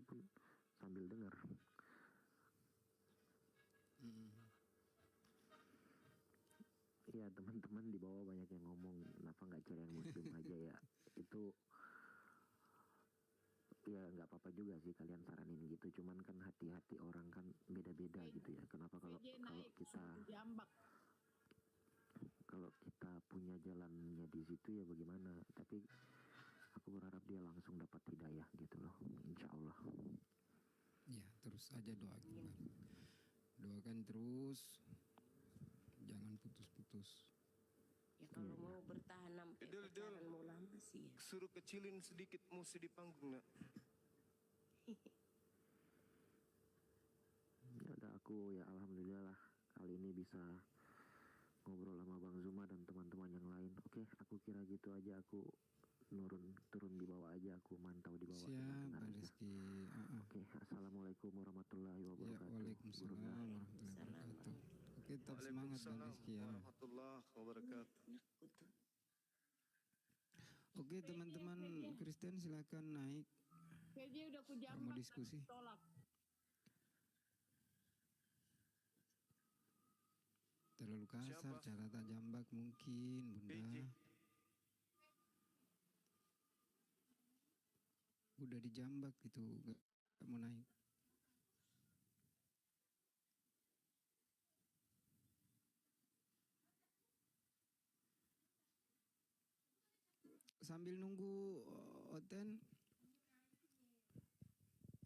pun sambil dengar. Iya, teman-teman di bawah banyak yang ngomong, kenapa nggak cari yang muslim aja ya? Itu ya nggak apa-apa juga sih kalian saranin gitu, cuman kan hati-hati orang kan beda-beda gitu ya. Kenapa kalau kita punya jalannya di situ ya bagaimana? Tapi aku berharap dia langsung dapat hidayah gitu loh, insya Allah. Ya terus aja doakan, doakan terus, jangan putus-putus. Ya kalau mau bertahan sampai pacaran mau lama sih ya. Suruh kecilin sedikit musik di panggung nak. Ya udah, aku ya alhamdulillah lah kali ini bisa ngobrol sama Bang Zuma dan teman-teman yang lain. Oke, aku kira gitu aja, aku turun di bawah aja, aku mantau di bawah. Siap, Bang Rizky. Oke, assalamualaikum warahmatullahi wabarakatuh. Ya, waalaikumsalam warahmatullahi wabarakatuh. Oke, tetap semangat Bang Rizky ya. Warahmatullahi wabarakatuh. Oke, teman-teman Kristen silakan naik. Mau diskusi. Terlalu kasar, cara tak jambak mungkin, Bunda. Udah dijambak gitu, gak mau naik. Sambil nunggu Oten,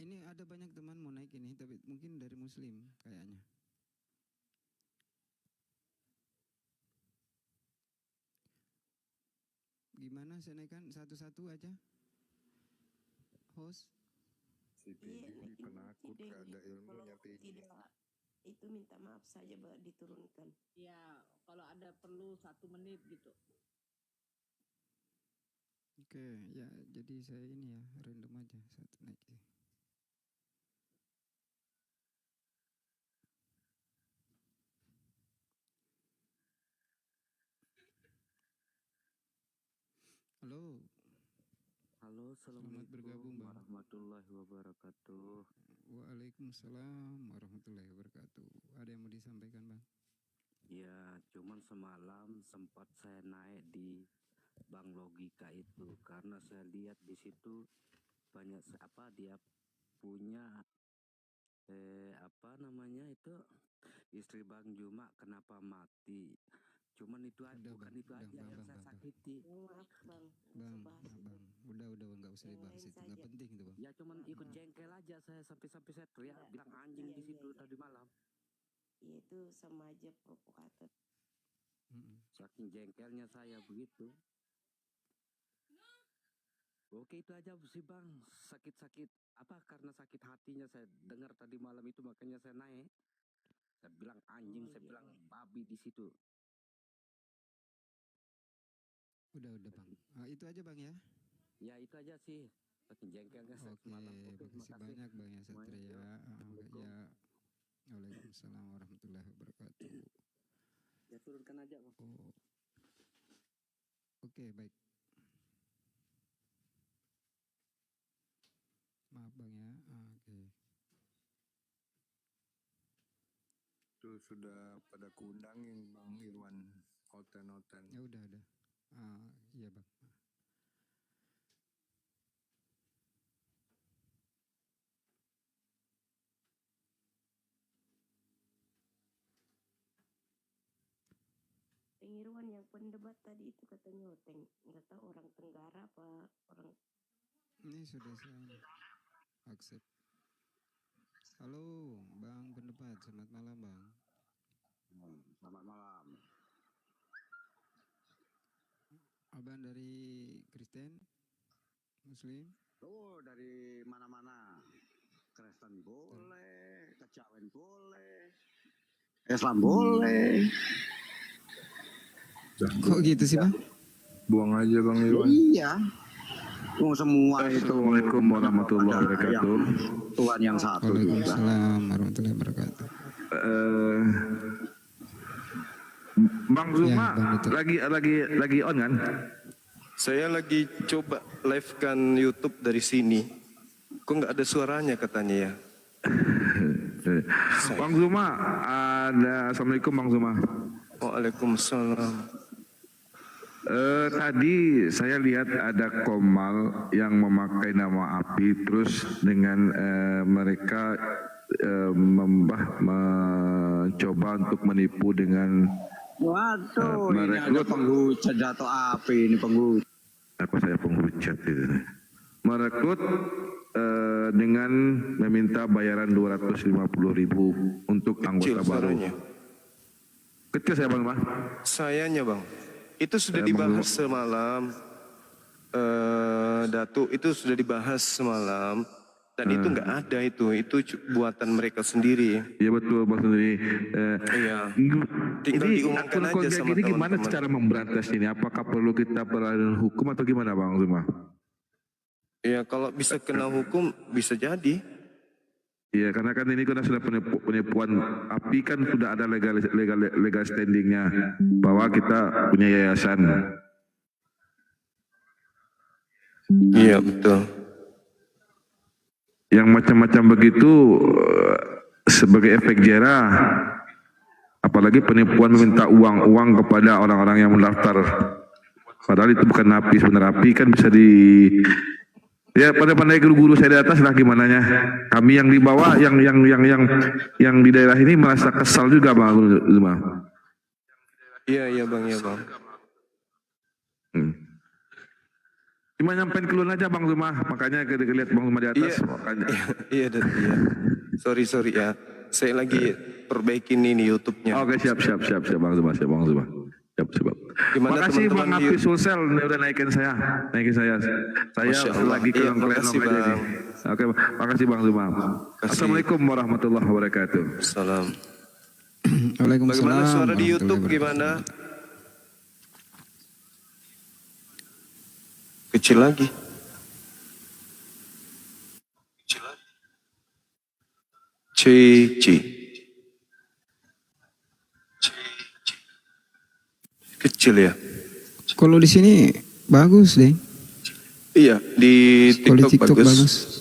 ini ada banyak teman mau naik ini, tapi mungkin dari Muslim kayaknya. Gimana saya naikkan satu-satu aja? Host? Si Pidi penakut, gak ada ilmunya Pidi. Tidak, itu minta maaf saja diturunkan. Ya, kalau ada perlu 1 menit gitu. Oke, ya jadi saya ini ya random aja satu naik. Halo. Halo, assalamualaikum warahmatullahi wabarakatuh. Waalaikumsalam warahmatullahi wabarakatuh. Ada yang mau disampaikan, Bang? Ya, cuman semalam sempat saya naik di Bank Logika itu karena saya lihat di situ banyak dia punya istri Bang Juma kenapa mati. Cuman itu bukan itu aja yang saya sakiti. Bang, udah nggak usah dibahas itu, nggak penting itu, Bang. Ya cuman ikut jengkel aja saya sampai saya teriak bilang anjing di situ tadi malam. Itu sama aja provokator. Saking jengkelnya saya begitu. Oke, itu aja sih Bang, sakit-sakit karena sakit hatinya saya dengar tadi malam itu makanya saya naik. Saya bilang anjing, saya bilang babi di situ. Udah Bang. Itu aja Bang ya? Ya itu aja sih. Saking jengkelnya saya semalam. Oke, makasih banyak Bang ya Satria. Ya, waalaikumsalam warahmatullahi wabarakatuh. Ya turunkan aja Bang. Oke, baik. Maaf Bang ya. Oke. Tuh sudah pada kundangin Bang Irwan Oten. Ya udah. Iya Bang. Irwan yang pendebat tadi itu katanya nggak tahu orang Tenggara apa orang. Ini sudah saya accept. Halo Bang pendebat, selamat malam Bang. Selamat malam. Abang dari Kristen, Muslim? Oh dari mana-mana. Kristen boleh, kecawen boleh, Islam boleh. Kok gitu sih Bang? Buang aja Bang Irwan. Iya. Semua itu. Assalamualaikum warahmatullahi wabarakatuh. Tuhan yang satu. Waalaikumsalam warahmatullahi wabarakatuh. Bang Zuma ya, lagi on kan? Saya lagi coba live kan YouTube dari sini. Kok nggak ada suaranya katanya ya? Bang Zuma, Assalamualaikum Bang Zuma. Waalaikumsalam. Tadi saya lihat ada Komal yang memakai nama API, terus dengan mereka mencoba untuk menipu dengan waduh, ini ada penghujat jatuh api, ini penghujat. Apa saya penghujat itu? Merekrut dengan meminta bayaran 250.000 untuk anggota baru. Suaranya. Kecil saya Bang Mah. Sayanya Bang, itu sudah dibahas semalam. Datuk, itu sudah dibahas semalam. Dan itu nggak ada itu buatan mereka sendiri. Iya betul Bang sendiri. Iya. Ini akun kayak gini gimana cara memberantas ini? Apakah perlu kita berlalu hukum atau gimana Bang Zuma? Ya kalau bisa kena hukum bisa jadi. Iya karena kan ini kan sudah penipuan API kan sudah ada legal standingnya bahwa kita punya yayasan. Iya betul. Yang macam-macam begitu sebagai efek jerah, apalagi penipuan meminta uang kepada orang-orang yang mendaftar. Padahal itu bukan API, sebenarnya API kan bisa ya pandai-pandai guru-guru saya di atas lah gimana nya. Kami yang di bawah, yang di daerah ini merasa kesal juga Bang Zuma. Iya Bang, iya Bang. Cuma nyampein keluar aja Bang Zuma, makanya lihat Bang Zuma di atas. Iya. Sorry ya. Saya lagi perbaikin ini YouTube-nya. Oke, siap Bang Zuma, siap. Gimana makasih teman-teman Bang Hafiz Sulsel udah naikin saya. Saya lagi ke makasih aja nih. Oke, makasih Bang Zuma. Assalamualaikum warahmatullahi wabarakatuh. Salam. Waalaikumsalam. Bagaimana suara di YouTube gimana? Kecil lagi. Cici. Kecil ya. Kalau di sini bagus deh. Iya, di Kalau di TikTok, bagus.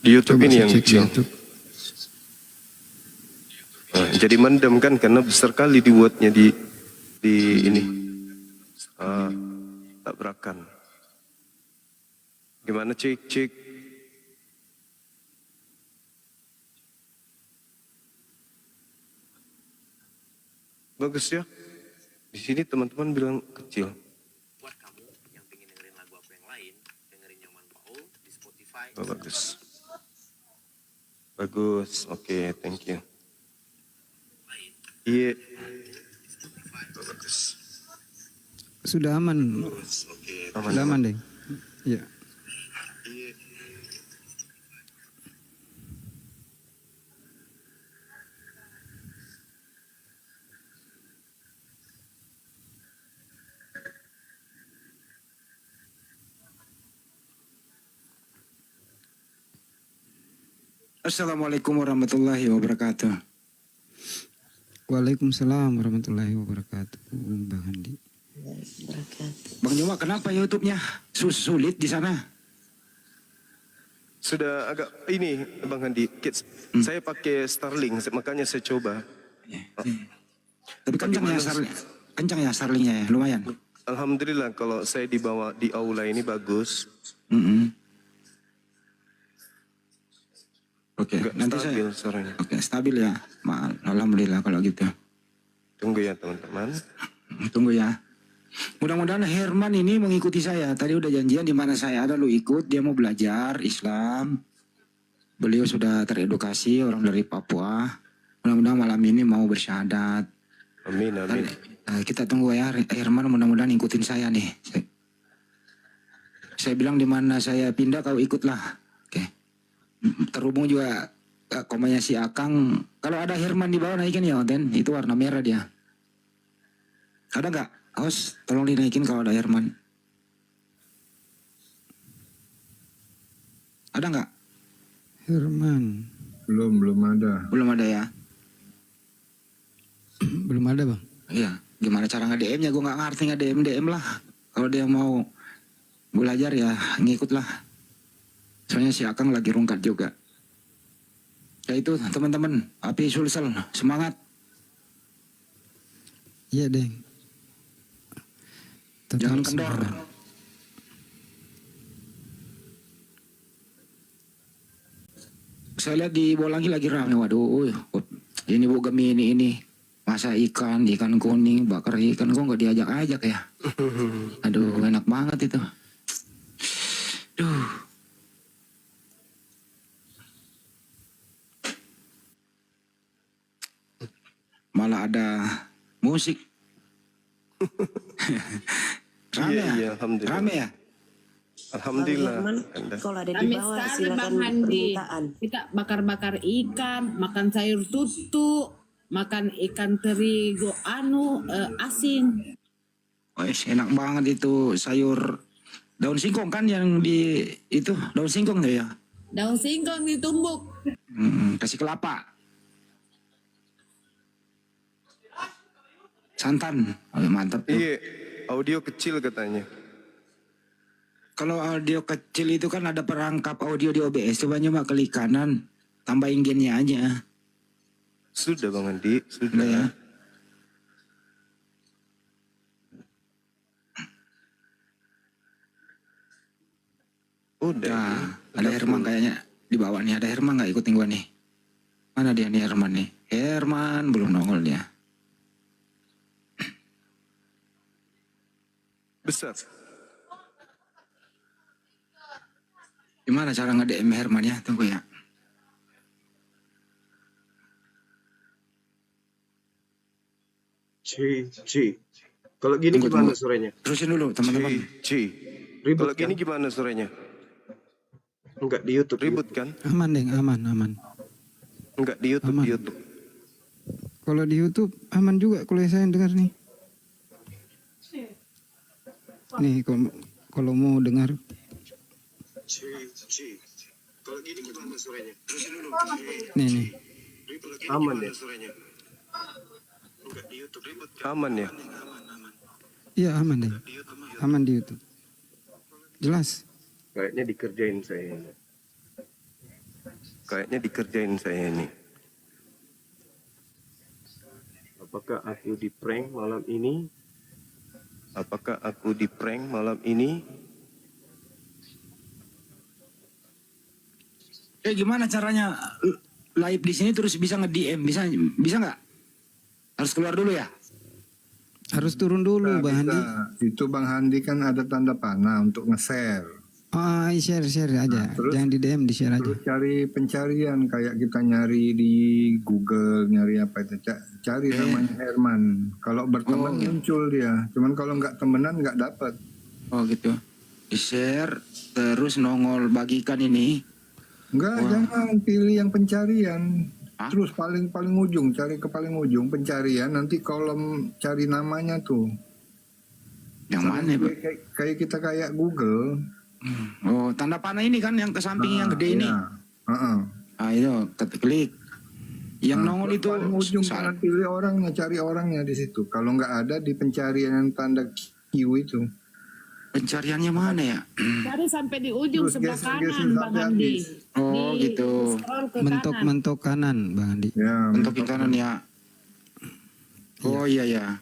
Di YouTube Coba ini yang cek kecil. YouTube. Nah, jadi mendem kan karena besar kali dibuatnya di ini. Tabrakan. Gimana cek? Bagus ya. Di sini teman-teman bilang kecil. Buat kamu yang pengen dengerin lagu aku yang lain, dengerin Nyoman Paul di Spotify. Oh, bagus. Bagus. Oke, thank you. Iya. Bagus. Sudah aman. Sudah aman deh. Iya. Assalamualaikum warahmatullahi wabarakatuh. Waalaikumsalam warahmatullahi wabarakatuh. Bang Andi. Bang Juma, kenapa YouTube-nya sulit di sana? Sudah agak ini Bang Handi, saya pakai Starlink makanya saya coba. Tapi kencang ya Starlinknya ya, lumayan. Alhamdulillah kalau saya dibawa di aula ini bagus. Oke, nanti stabil saya. suaranya. Oke, stabil ya. Alhamdulillah kalau gitu. Tunggu ya teman-teman. Tunggu ya. Mudah-mudahan Herman ini mengikuti saya. Tadi udah janjian di mana saya ada lu ikut. Dia mau belajar Islam. Beliau sudah teredukasi, orang dari Papua. Mudah-mudahan malam ini mau bersyahadat. Amin. Kita tunggu ya Herman, mudah-mudahan ikutin saya nih. Saya bilang di mana saya pindah kau ikutlah. Oke. Terhubung juga komanya si Akang. Kalau ada Herman di bawah naikin ya Oten. Itu warna merah dia. Ada nggak? Host, tolong dinaikin kalau ada Herman. Ada nggak? Herman. Belum ada. Belum ada ya? Belum ada Bang. Iya. Gimana cara nge-DM-nya? Gue nggak ngerti nge-DM lah. Kalau dia mau belajar ya ngikut lah. Soalnya si Akang lagi rungkat juga. Ya itu teman-teman, api Sulsel, semangat. Iya, Deng. Tetap Jangan kendor. semangat. Saya lihat di Bolangi lagi rame, waduh. Ini Bu Gemini ini. Masa ikan kuning, bakar ikan, kok nggak diajak-ajak ya? Aduh, enak banget itu. Duh. Malah ada musik. Rame Iya, ya? iya, alhamdulillah. Rame ya? Alhamdulillah. Bang Herman, Anda. kalau ada di Kami bawah sekali silakan Bang Handi. permintaan. Kita bakar-bakar ikan, makan sayur tutu, makan ikan teri asin. Wes, enak banget itu sayur daun singkong kan yang di itu daun singkong tuh ya. Daun singkong ditumbuk. Kasih kelapa. Santan. Oh, mantap tuh. Iya, audio kecil katanya. Kalau audio kecil itu kan ada perangkap audio di OBS. Coba nyoba klik kanan, tambahin gennya aja. Sudah Bang Andi, sudah. Udah ya. Udah. Nah, ada Herman kayaknya di bawah nih. Ada Herman nggak ikutin gua nih? Mana dia nih Herman nih? Herman belum nongol dia. Besar. Gimana cara nge-DM Herman ya? Tunggu ya. Ci. Kalau gini Tunggu, gimana tunggu. suaranya? Terusin dulu teman-teman. Ribut Kalau kan? gini gimana suaranya? Enggak di YouTube. Ribut kan? Aman, Deng, aman. Enggak di YouTube, Aman. di YouTube. Kalau di YouTube aman juga kalau saya dengar nih. Nih kalau mau dengar. Ci. Kalau gini gimana suaranya? Terusin dulu. Nih. Aman ya? Aman ya? Iya aman, Deng. Aman di YouTube. Jelas. Kayaknya dikerjain saya. Kayaknya dikerjain saya ini. Apakah aku di prank malam ini? Apakah aku di prank malam ini? Gimana caranya live di sini terus bisa nge-DM? Bisa nggak? Harus keluar dulu ya? Harus turun dulu, Bang Handi. Itu Bang Handi kan ada tanda panah untuk nge-share. Share aja. terus- Jangan di DM, di share aja. Terus cari pencarian kayak kita nyari di Google, nyari apa itu, cari namanya Herman. Kalau berteman muncul dia. Cuman kalau nggak temenan nggak dapat. Oh gitu. Di-share terus nongol bagikan ini. Enggak, jangan pilih yang pencarian. Terus paling ujung, cari ke paling ujung pencarian, nanti kolom cari namanya tuh. Yang mana, Pak? Kayak kita kayak Google. Oh, tanda panah ini kan yang ke samping yang gede ini. Itu klik. Yang nongol itu paling ujung, jangan pilih orangnya, cari orangnya di situ. Kalau nggak ada di pencarian yang tanda Q itu. Pencariannya mana ya? Cari sampai di ujung Terus sebelah geser kanan, Bang Handi. Oh, gitu. Scroll ke Mentok kanan, Bang Handi. Ya, Untuk yang kanan ya. Oh iya.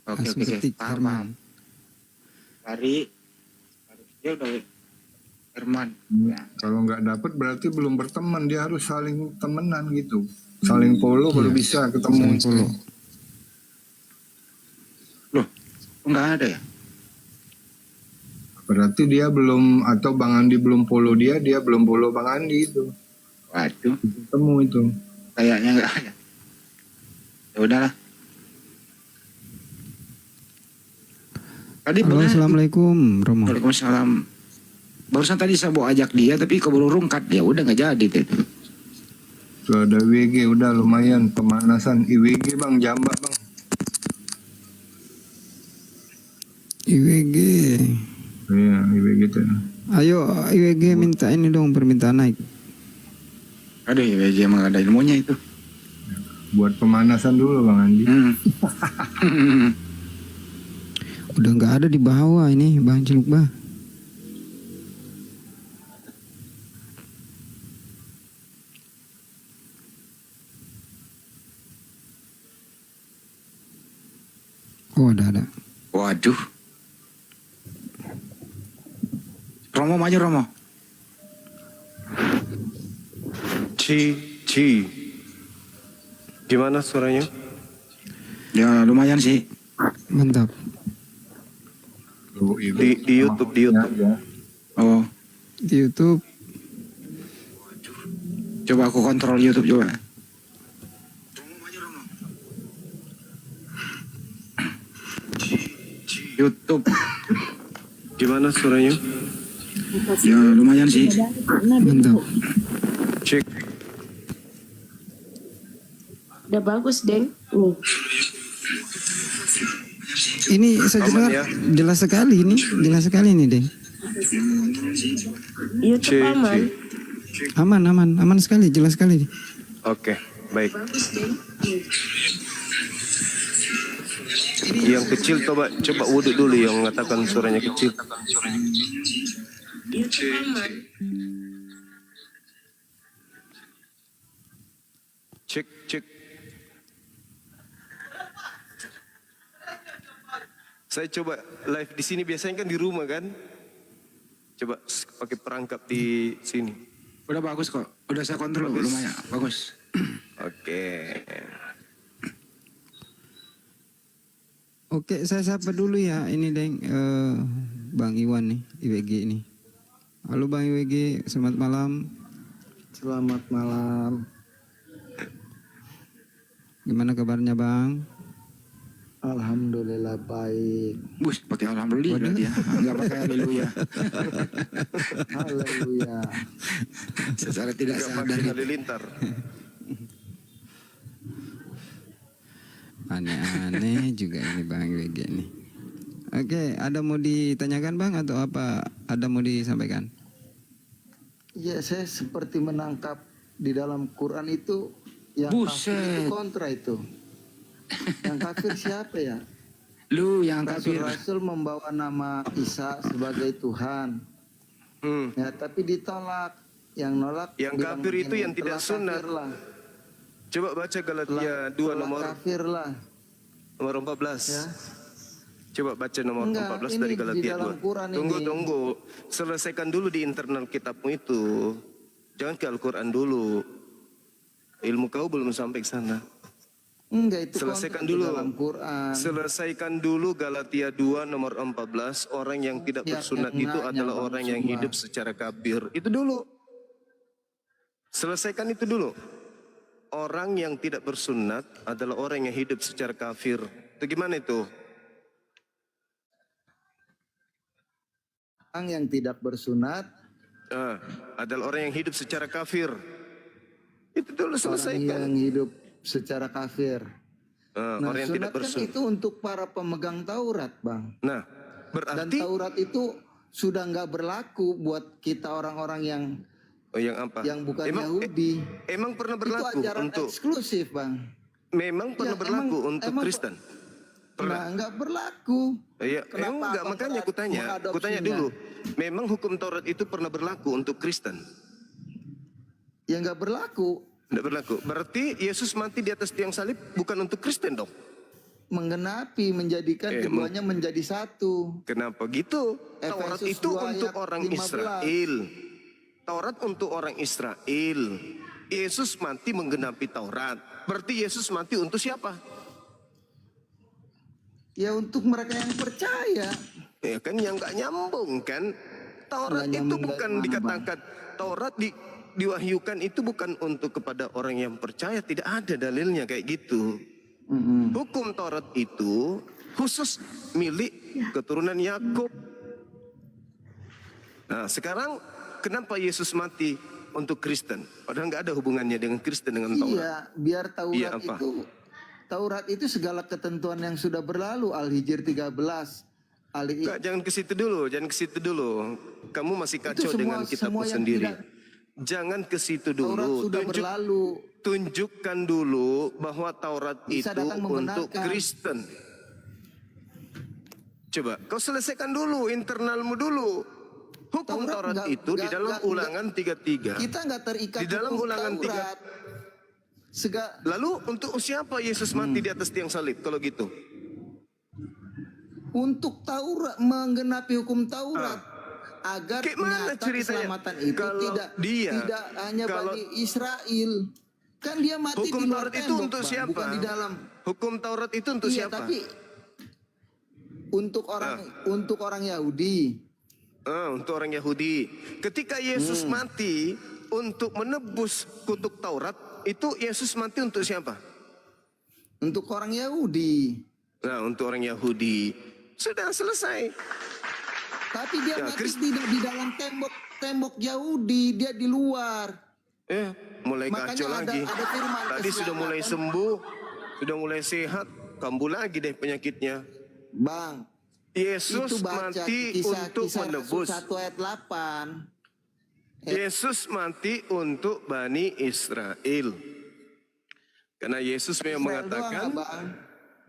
Oke. Langsung ketik Paham. Cari. Dia udah Herman. Kalau nggak dapet berarti belum berteman, dia harus saling temenan gitu. Saling follow baru bisa ketemu. Loh, nggak ada ya? Berarti dia belum, atau Bang Andi belum follow dia belum follow Bang Andi itu. Waduh, ketemu itu. Kayaknya nggak ada. Ya udahlah. Tadi Halo, assalamualaikum, Romo. Waalaikumsalam. Barusan tadi saya mau ajak dia tapi keburu rungkat dia, udah nggak jadi itu. Tuh ada IWG, udah lumayan pemanasan. IWG Bang, jambak Bang. IWG. Iya, IWG tuh. Ayo IWG minta ini dong, permintaan naik. Aduh, IWG emang ada ilmunya itu. Buat pemanasan dulu Bang Andi. Udah nggak ada di bawah ini, Bang Ciluk Bah. Oh, ada. Waduh. Romo maju Romo. Ci. Gimana suaranya? Ya lumayan sih. Mantap. Di YouTube. Oh, Di YouTube. coba aku kontrol YouTube coba. YouTube. Gimana suaranya? Ya lumayan sih. Mantap. Cek. Udah bagus, Deng. Nih. Ini saya dengar ya? jelas sekali ini. Jelas sekali ini, Deng. YouTube aman. Aman sekali, jelas sekali. Oke, baik. Bagus, Deng. Nih. Yang kecil coba wudhu dulu yang mengatakan suaranya kecil. YouTube aman. Cek. Saya coba live di sini, biasanya kan di rumah kan. Coba pakai perangkap di sini. Udah bagus kok. Udah saya kontrol lumayan. Bagus. Oke, saya sapa dulu ya. Ini Deng, Bang Iwan nih, IWG ini. Halo Bang IWG, selamat malam. Selamat malam. Gimana kabarnya Bang? Alhamdulillah baik. Bus pakai alhamdulillah dia. Enggak pakai haleluya. Haleluya. Secara tidak Nggak sadar. pakai halilintar. Aneh-aneh juga ini Bang IWG nih. Oke, ada mau ditanyakan Bang atau apa? Ada mau disampaikan? Ya, saya seperti menangkap di dalam Quran itu yang Buset. kafir itu kontra itu. Yang kafir siapa ya? Lu yang kafir. Rasul membawa nama Isa sebagai Tuhan. Ya, tapi ditolak. Yang nolak. Yang kafir itu yang tidak sunat. Coba baca Galatia 2 nomor kafir lah. nomor 14. Ya. Coba baca nomor 14 dari Di Galatia dalam 2. Quran Tunggu. Selesaikan dulu di internal kitabmu itu. Jangan ke Al-Quran dulu. Ilmu kau belum sampai ke sana. Enggak, itu Selesaikan kontra di dulu. dalam Quran. Selesaikan dulu Galatia 2 nomor 14. Orang yang tidak bersunat itu adalah orang yang hidup secara kafir. Itu dulu. Selesaikan itu dulu. Orang yang tidak bersunat adalah orang yang hidup secara kafir. Itu gimana itu? Orang yang tidak bersunat adalah orang yang hidup secara kafir. Itu dulu selesaikan. Orang yang hidup secara kafir. Orang yang tidak sunat kan bersunat. itu untuk para pemegang Taurat, Bang. Nah, berarti Dan Taurat itu sudah nggak berlaku buat kita orang-orang yang yang bukan Yahudi. Emang pernah berlaku itu ajaran untuk eksklusif, Bang. Memang pernah berlaku untuk Kristen? Nah, nggak berlaku. Iya, enggak, makanya aku tanya dulu. Memang hukum Taurat itu pernah berlaku untuk Kristen? Ya nggak berlaku. Tidak berlaku. Berarti Yesus mati di atas tiang salib bukan untuk Kristen dong? Menggenapi, menjadikan keduanya menjadi satu. Kenapa gitu? Taurat Efesus itu 2 untuk ayat orang 15. Israel. Taurat untuk orang Israel. Yesus mati menggenapi Taurat. Berarti Yesus mati untuk siapa? Ya untuk mereka yang percaya. Ya kan yang nggak nyambung kan? Taurat itu bukan dikatakan Taurat diwahyukan itu bukan untuk kepada orang yang percaya, tidak ada dalilnya kayak gitu. Hukum Taurat itu khusus milik keturunan Yakub. Nah, sekarang kenapa Yesus mati untuk Kristen? Padahal nggak ada hubungannya dengan Kristen dengan Taurat. Iya, biar Taurat itu segala ketentuan yang sudah berlalu. Al-Hijr 13. Jangan ke situ dulu, Kamu masih kacau dengan kitabmu sendiri. Jangan ke situ dulu. Sudah berlalu. Tunjukkan dulu bahwa Taurat Bisa itu untuk membenarkan. Kristen. Coba kau selesaikan dulu internalmu dulu. Hukum Taurat itu di dalam Ulangan 33. Kita nggak terikat di dalam hukum Ulangan Taurat. 3. Lalu untuk siapa Yesus mati di atas tiang salib kalau gitu? untuk Taurat, menggenapi hukum Taurat. Agar Gimana nyata ceritanya? keselamatan itu Kalau tidak hanya Bani Israel. Kan dia mati Hukum di luar Taurat itu tembok, untuk Bang, siapa? bukan di dalam. Hukum Taurat itu untuk Iya, siapa? tapi untuk orang Yahudi. Untuk orang Yahudi. Ketika Yesus mati untuk menebus kutuk Taurat, itu Yesus mati untuk siapa? Untuk orang Yahudi. Nah, untuk orang Yahudi. Sudah selesai. Tapi dia Ya, mati tidak di dalam tembok Yahudi, dia di luar. Mulai Makanya kacau lagi. ada firman Tadi sudah mulai keselamatan. sembuh, sudah mulai sehat, kambuh lagi deh penyakitnya. Bang, Yesus itu baca mati untuk Kisah menebus. 1 ayat 8. Yesus mati untuk Bani Israel. Karena Yesus memang mengatakan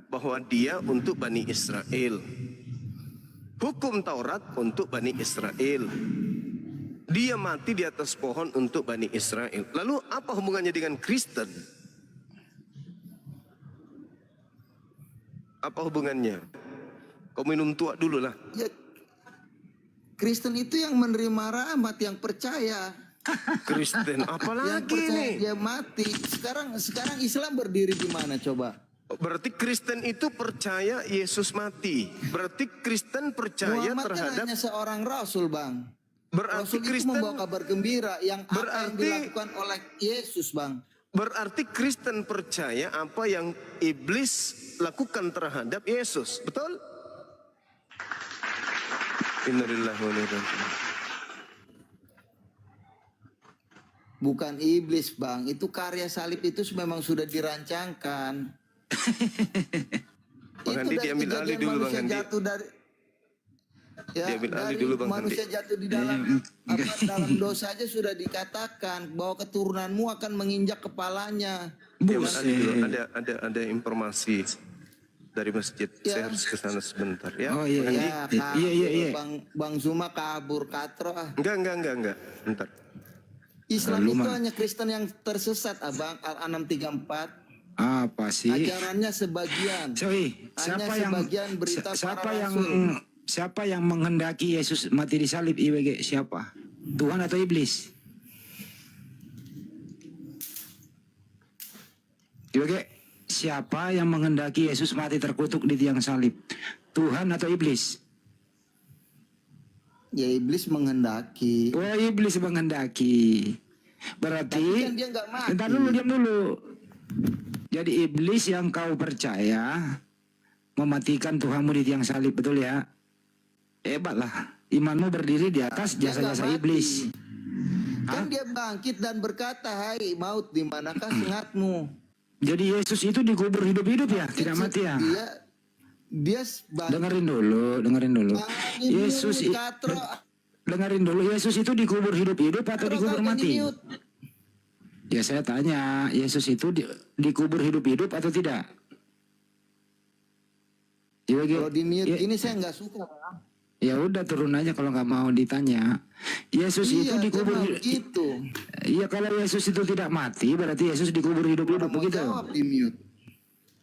bahwa dia untuk Bani Israel. Hukum Taurat untuk Bani Israel. Dia mati di atas pohon untuk Bani Israel. Lalu apa hubungannya dengan Kristen? Apa hubungannya? Kau minum tua dulu lah. Ya, Kristen itu yang menerima rahmat, yang percaya. Kristen, Yang apalagi percaya nih? dia mati. Sekarang Islam berdiri di mana coba? Berarti Kristen itu percaya Yesus mati. Berarti Kristen percaya Muhammad kan terhadap. hanya seorang rasul, Bang. Berarti Rasul itu Kristen. membawa kabar gembira yang apa yang Berarti- dilakukan oleh Yesus, Bang. Berarti Kristen percaya apa yang iblis lakukan terhadap Yesus. Betul? Innalillahi wa inna ilaihi raji'un. Bukan iblis, Bang. Itu karya salib itu memang sudah dirancangkan. Bang Handi dari diambil alih kejadian dulu, Bang manusia Handi. jatuh dari Diambil alih dari dulu, Bang manusia Handi. jatuh di dalam dalam dosa aja sudah dikatakan bahwa keturunanmu akan menginjak kepalanya. Diambil alih dulu. Ada informasi dari masjid. Ya. Saya harus ke sana sebentar ya. Oh iya, Bang Handi. Ya, Iya. Bang Zuma kabur katro. Enggak. Bentar. Islam Lu itu mah- hanya Kristen yang tersesat, Abang. Al-634. Apa sih? Ajarannya sebagian. Sorry, siapa Hanya yang sebagian berita siapa para yang rasul. siapa yang menghendaki Yesus mati di salib IWG? Siapa? Tuhan atau iblis? IWG, siapa yang menghendaki Yesus mati terkutuk di tiang salib? Tuhan atau iblis? Ya iblis menghendaki. Oh, iblis menghendaki. Berarti Tapi kan dia nggak mati. Bentar dulu, diam dulu. Jadi iblis yang kau percaya mematikan Tuhanmu di tiang salib, betul ya? Hebatlah. Imanmu berdiri di atas Dia nggak jasa-jasa mati. iblis. Kan dia bangkit dan berkata, "Hai maut, di manakah sengatmu?" Jadi Yesus itu dikubur hidup-hidup ya, tidak mati ya? Dia Dengerin dulu. Yesus dengerin dulu, Yesus itu dikubur hidup-hidup atau dikubur mati? Ya saya tanya, Yesus itu dikubur hidup-hidup atau tidak? Kalau di mute ini saya nggak suka, Bang. Ya udah turun aja kalau nggak mau ditanya. Yesus itu Iya, dikubur dia mau gitu. Iya, kalau Yesus itu tidak mati berarti Yesus dikubur hidup-hidup Mau begitu. jawab di mute.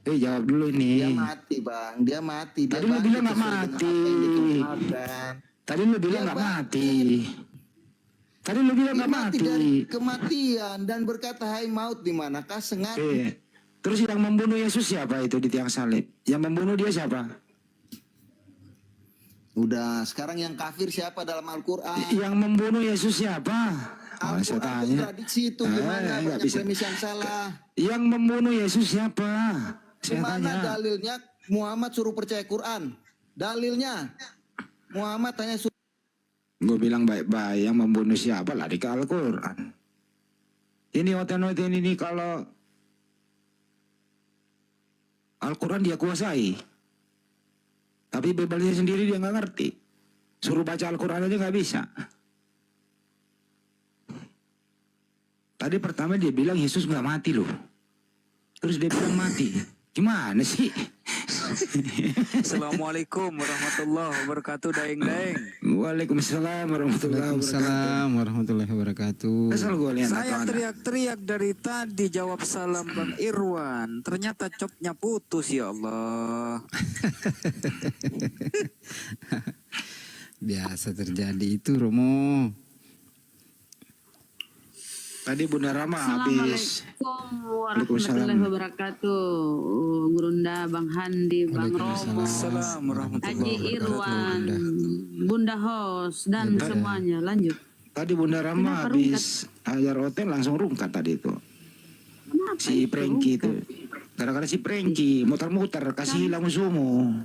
Jawab dulu ini. Dia mati, Bang. Dia mati. Dia Tadi lu bangkit bilang nggak sesuai dengan mati. apa yang dikatakan. Tadi lu bilang Dia nggak bangkit. mati. Tadi lu bilang Dia nggak mati mati. dari kematian dan berkata, "Hai maut, di manakah sengat?" Terus yang membunuh Yesus siapa itu di tiang salib? Yang membunuh dia siapa? Udah, sekarang yang kafir siapa dalam Al-Quran? Yang membunuh Yesus siapa? Oh, saya Al-Quran tanya. kontradiksi itu gimana? nggak Banyak bisa. premis yang salah. Yang membunuh Yesus siapa? Saya Gimana tanya. dalilnya Muhammad suruh percaya Quran? Dalilnya Muhammad hanya suruh. Gue bilang baik-baik, yang membunuh siapa lah di Al-Quran. Ini hotel-hotel ini kalau Al-Quran dia kuasai, tapi Bibelnya sendiri dia nggak ngerti. Suruh baca Al-Quran aja nggak bisa. Tadi pertama dia bilang Yesus nggak mati loh, terus dia bilang mati. Gimana sih? Assalamualaikum warahmatullahi wabarakatuh, daeng-daeng. Waalaikumsalam warahmatullahi wabarakatuh. Waalaikumsalam warahmatullahi wabarakatuh. Asal gue lihat Saya teriak-teriak dari tadi jawab salam Bang Irwan. Ternyata copnya putus, ya Allah. Biasa terjadi itu, Romo. Tadi Bunda Rama habis. Assalamualaikum warahmatullahi wabarakatuh. Gurunda, Bang Handi, Bang Romo, Haji Irwan, Bunda Hos, dan semuanya. Lanjut. Tadi Bunda Rama habis ajar hotel langsung rungkat tadi itu. Kenapa Si Prengki itu. Gara-gara si Prengki muter-muter kasih hilang musuhmu.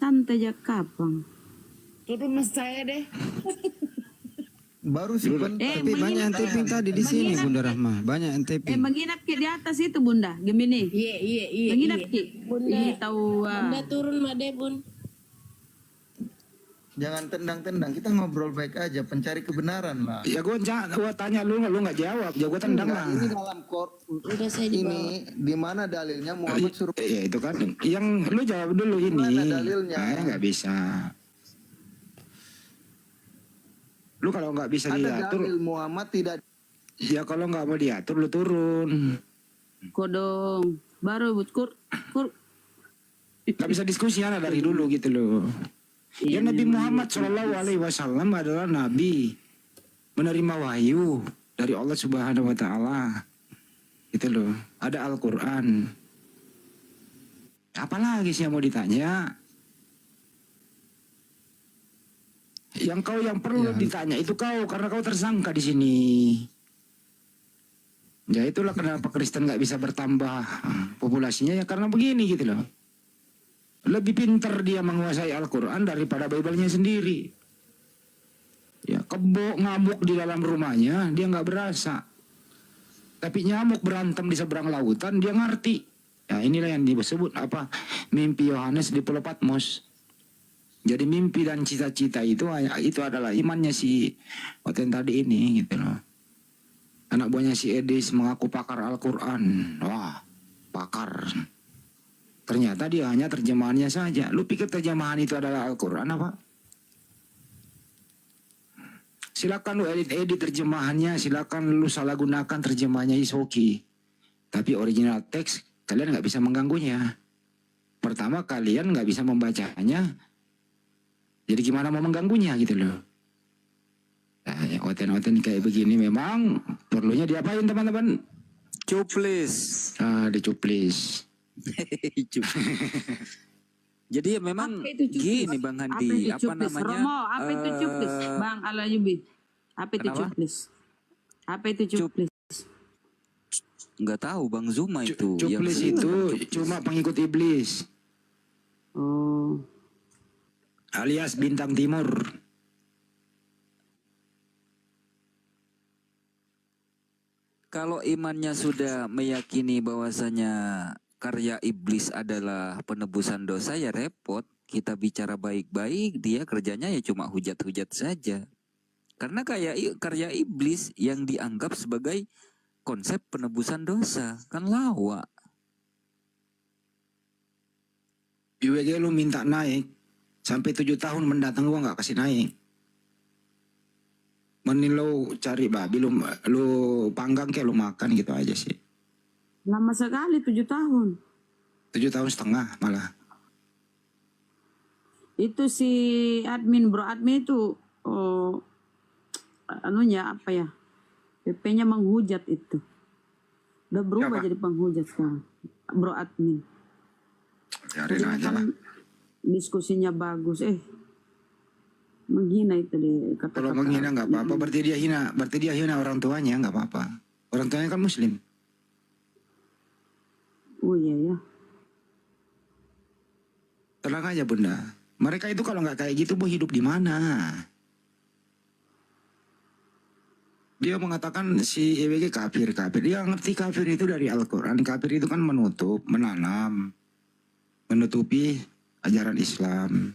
Tante Jakapang. Turun mas saya deh. Baru sih Tapi banyak yang taping tadi di sini, Bunda Rahma. Banyak yang taping. Menginap ke di atas itu, Bunda. Gemini. Iya. Menginap ke. Bunda, Tahu. Bunda turun Made Bun. Jangan tendang-tendang, kita ngobrol baik aja, pencari kebenaran lah. Ya gua tanya lu nggak jawab, ya gua tendang lah. Ini dalam Udah saya dibawa. ini di mana dalilnya Muhammad suruh Ya itu kan yang lu jawab dulu ini. Mana dalilnya? Nggak bisa. Lu kalau nggak bisa ada diatur, dalil Muhammad tidak. ya kalau nggak mau diatur lu turun. Kodong. Baru kur. Nggak bisa diskusi ada dari dulu gitu loh. Ya Nabi Muhammad Shallallahu Alaihi Wasallam adalah Nabi menerima wahyu dari Allah Subhanahu Wa Taala. Gitu loh. Ada Al-Quran. Apalagi sih yang mau ditanya? Yang perlu ditanya itu kau, karena kau tersangka di sini. Ya itulah kenapa Kristen nggak bisa bertambah populasinya, ya karena begini gitu loh. Lebih pintar dia menguasai Al-Quran daripada Bible-nya sendiri. Ya kebo ngamuk di dalam rumahnya dia nggak berasa, tapi nyamuk berantem di seberang lautan dia ngerti. Ya inilah yang disebut apa, mimpi Yohanes di Pulau Patmos. Jadi mimpi dan cita-cita itu adalah imannya si Oten tadi ini gitu loh. Anak buahnya si Edis mengaku pakar Al-Quran. Wah, pakar. Ternyata dia hanya terjemahannya saja. Lu pikir terjemahan itu adalah Al-Quran apa? Silakan lu edit terjemahannya, silakan lu salah gunakan terjemahannya Isoki. Tapi original teks kalian nggak bisa mengganggunya. Pertama kalian nggak bisa membacanya. Jadi gimana mau mengganggunya gitu loh. Nah, ya, oten-oten kayak begini memang perlunya diapain teman-teman? Cuplis. Dicuplis. Jadi ya memang gini Bang Handi, apa namanya? Romo, apa itu cuplis? Bang Alayubi. Apa itu cuplis? Apa itu cuplis? Nggak tahu Bang Zuma itu. Cuplis itu cuma pengikut iblis. Oh. Alias bintang timur. Kalau imannya sudah meyakini bahwasanya karya iblis adalah penebusan dosa, ya repot. Kita bicara baik-baik, dia kerjanya ya cuma hujat-hujat saja. Karena karya iblis yang dianggap sebagai konsep penebusan dosa, kan lawak. IWG lu minta naik sampai 7 tahun mendatang gua nggak kasih naik. Mending lu cari babi, lu panggang kayak lu makan gitu aja sih. Lama sekali 7 tahun. 7 tahun setengah malah. Itu si admin itu anunya apa ya? PP-nya menghujat itu. Udah berubah jadi penghujat sekarang. Bro admin. Cariin aja lah. Diskusinya bagus. Menghina itu deh. Kalau menghina nggak apa-apa, berarti dia hina orang tuanya, nggak apa-apa. Orang tuanya kan Muslim. Oh iya ya. Tenang aja Bunda. Mereka itu kalau nggak kayak gitu mau hidup di mana? Dia mengatakan si EWG kafir. Dia ngerti kafir itu dari Al-Quran. Kafir itu kan menutup, menanam, menutupi ajaran Islam.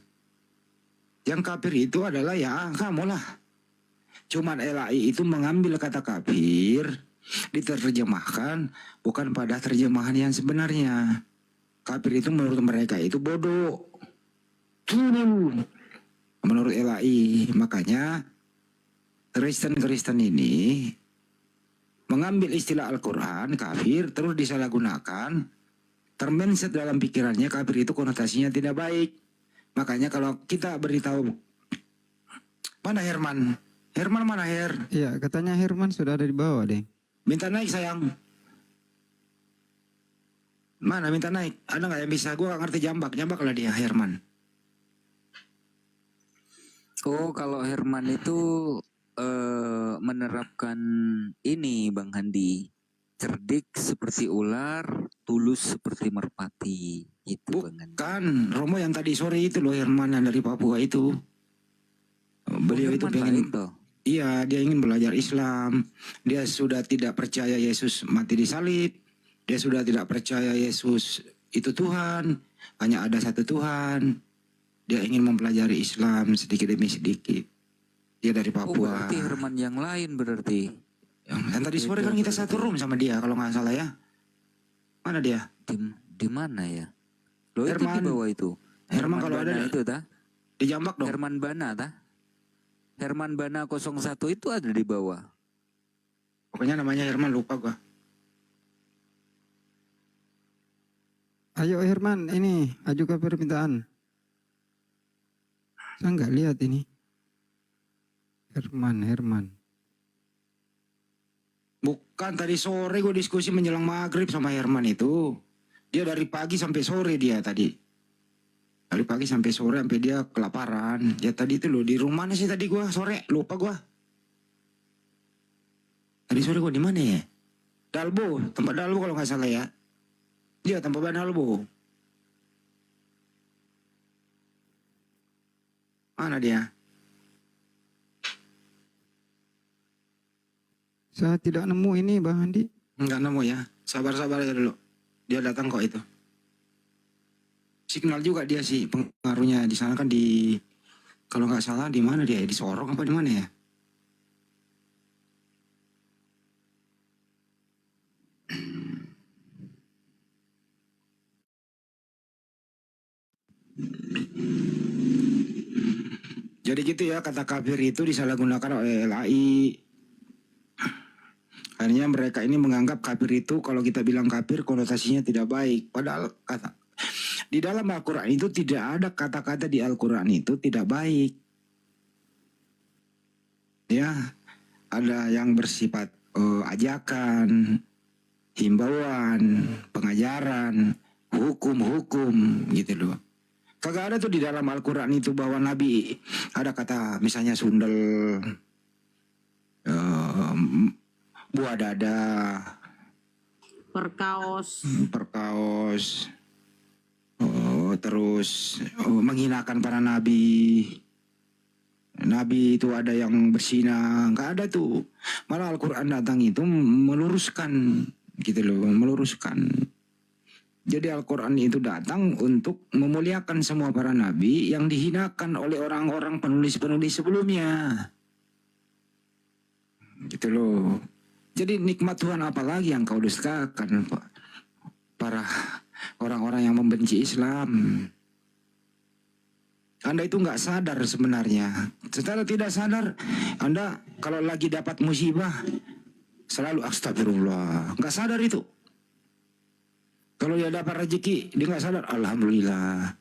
Yang kafir itu adalah ya kamu lah. Cuman LAI itu mengambil kata kafir, diterjemahkan bukan pada terjemahan yang sebenarnya. kafir itu menurut mereka itu bodoh. Menurut LAI. Makanya Kristen ini mengambil istilah Al-Quran, kafir, terus disalahgunakan, termenset dalam pikirannya kafir itu konotasinya tidak baik. Makanya kalau kita beritahu, mana Herman? Herman mana Her? Iya, katanya Herman sudah ada di bawah deh. Minta naik sayang. Mana minta naik? Ada nggak yang bisa? Gue gak ngerti jambak lah dia Herman. Oh, kalau Herman itu menerapkan ini Bang Handi, cerdik seperti ular, tulus seperti merpati. Itu Bang Handi. Kan Romo yang tadi sore itu loh, Herman yang dari Papua itu. Beliau itu pengen, iya dia ingin belajar Islam. Dia sudah tidak percaya Yesus mati di salib. Dia sudah tidak percaya Yesus itu Tuhan. Hanya ada satu Tuhan. Dia ingin mempelajari Islam sedikit demi sedikit. Dia dari Papua. Oh, berarti Herman yang lain berarti. Yang tadi sore kan kita satu room sama dia kalau nggak salah ya. Mana dia? Di mana ya? Loh, Herman, itu di bawah itu. Herman kalau Bana ada itu tah? di Jambak dong. Herman Bana tah? Herman Bana 01 itu ada di bawah. Pokoknya namanya Herman, lupa gua. Ayo Herman, ini ajukan permintaan. Saya nggak lihat ini. Herman. Bukan, tadi sore gue diskusi menjelang maghrib sama Herman itu. Dia dari pagi sampai sore dia tadi. Dari pagi sampai sore sampai dia kelaparan. Ya tadi itu loh, di rumah sih tadi gue sore, lupa gue. Tadi sore gue di mana ya? Dalbo, tempat Dalbo kalau nggak salah ya. Dia tempat Dalbo. Mana dia? Saya tidak nemu ini Bang Handi. Enggak nemu ya. Sabar-sabar aja dulu. Dia datang kok itu. Signal juga dia sih pengaruhnya di sana kan di, kalau nggak salah di mana dia? Di Sorong apa di mana ya? Jadi gitu ya, kata kafir itu disalahgunakan oleh LAI. Akhirnya mereka ini menganggap kafir itu, kalau kita bilang kafir konotasinya tidak baik. Padahal di dalam Al-Quran itu tidak ada kata-kata di Al-Quran itu tidak baik. Ya, ada yang bersifat ajakan, himbauan, pengajaran, hukum gitu loh. Kagak ada tuh di dalam Al-Quran itu bahwa Nabi ada kata misalnya sundel, buah dada, perkaos, terus menghinakan para nabi. Nabi itu ada yang bersinah, nggak ada tuh. Malah Al-Quran datang itu meluruskan gitu loh, meluruskan. Jadi Al-Quran itu datang untuk memuliakan semua para nabi yang dihinakan oleh orang-orang penulis-penulis sebelumnya. Gitu loh. Jadi nikmat Tuhan apalagi yang kau dustakan, para orang-orang yang membenci Islam. Anda itu nggak sadar sebenarnya. Secara tidak sadar, Anda kalau lagi dapat musibah selalu astagfirullah. Nggak sadar itu. Kalau dia dapat rezeki, dia nggak sadar, alhamdulillah.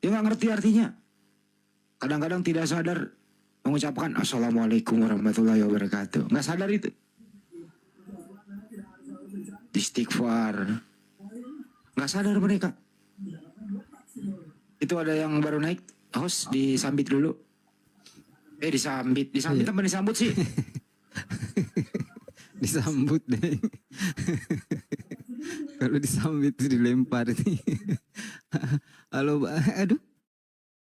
Dia nggak ngerti artinya. Kadang-kadang tidak sadar mengucapkan assalamualaikum warahmatullahi wabarakatuh. Nggak sadar itu. Istighfar. Nggak sadar mereka. Itu ada yang baru naik. Host disambit dulu. Disambit apa disambut sih? Disambut deh. Kalau disambit itu dilempar nih. Halo, aduh.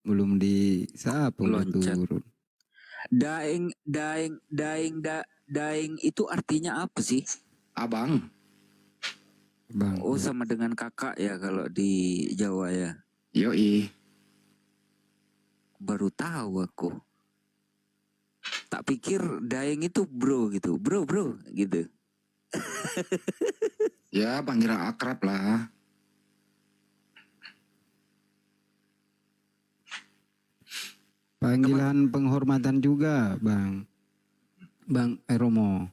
Belum di siapa turun. Daeng itu artinya apa sih? Abang. Oh, sama dengan kakak ya kalau di Jawa ya. Yoi. Baru tahu aku. Tak pikir daeng itu bro gitu. Bro gitu. Ya panggil akrab lah. Panggilan penghormatan juga, Bang Romo.